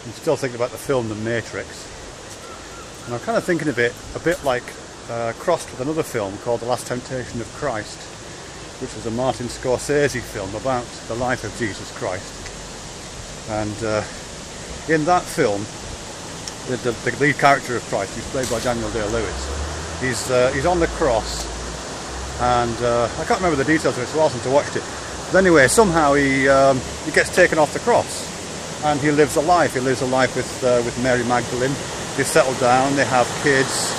I'm still thinking about the film The Matrix. And I'm kind of thinking of it a bit like crossed with another film called The Last Temptation of Christ, which was a Martin Scorsese film about the life of Jesus Christ. And in that film, the lead character of Christ, who's played by Daniel Day-Lewis, he's on the cross, and I can't remember the details of it, it's a while since I watched it. But anyway, somehow he gets taken off the cross, and he lives a life. He lives a life with Mary Magdalene. They settle down, they have kids,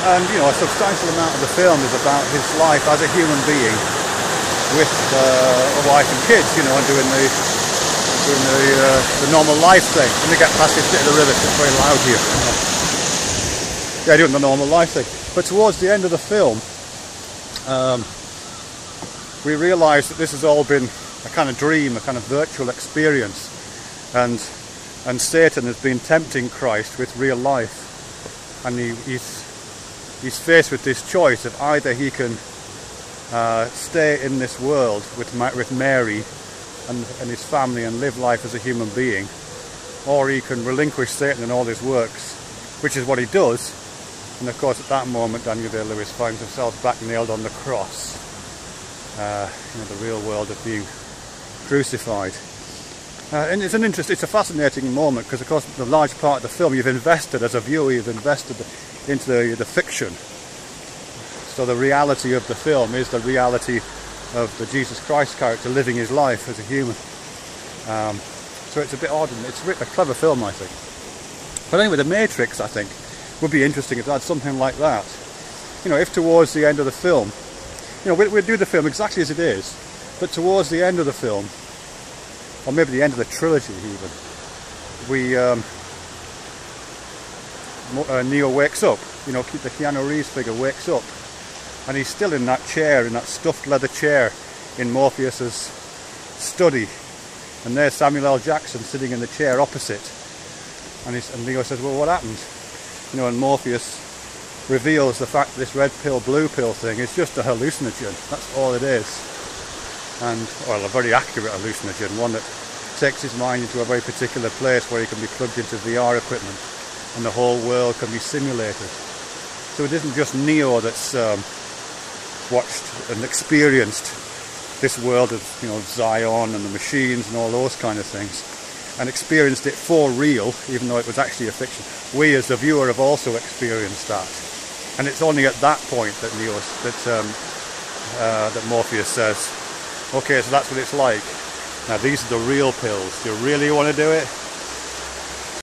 and a substantial amount of the film is about his life as a human being with a wife and kids, and doing the normal life thing. When they get past this bit of the river, it's very loud here. Yeah, doing the normal life thing. But towards the end of the film, we realise that this has all been a kind of dream, a kind of virtual experience, and Satan has been tempting Christ with real life, and he's faced with this choice of either he can stay in this world with Mary and his family and live life as a human being, or he can relinquish Satan and all his works, which is what he does. And of course at that moment Daniel Day-Lewis finds himself back nailed on the cross, the real world of being crucified. And it's a fascinating moment, because of course the large part of the film you've invested as a viewer, you've invested into the fiction. So the reality of the film is the reality of the Jesus Christ character living his life as a human. So it's a bit odd, and it's a clever film, I think. But anyway, The Matrix, I think, would be interesting if it had something like that. If towards the end of the film, we'll do the film exactly as it is, but towards the end of the film, or maybe the end of the trilogy even, Neo wakes up, the Keanu Reeves figure wakes up, and he's still in that chair, in that stuffed leather chair in Morpheus's study, and there's Samuel L. Jackson sitting in the chair opposite, and Neo says, well, what happened? And Morpheus reveals the fact that this red pill, blue pill thing is just a hallucinogen. That's all it is. And, well, a very accurate hallucinogen, one that takes his mind into a very particular place where he can be plugged into VR equipment and the whole world can be simulated. So it isn't just Neo that's watched and experienced this world of Zion and the machines and all those kind of things, and experienced it for real, even though it was actually a fiction. We as the viewer have also experienced that, and it's only at that point that that Morpheus says, okay, so that's what it's like. Now these are the real pills. Do you really want to do it?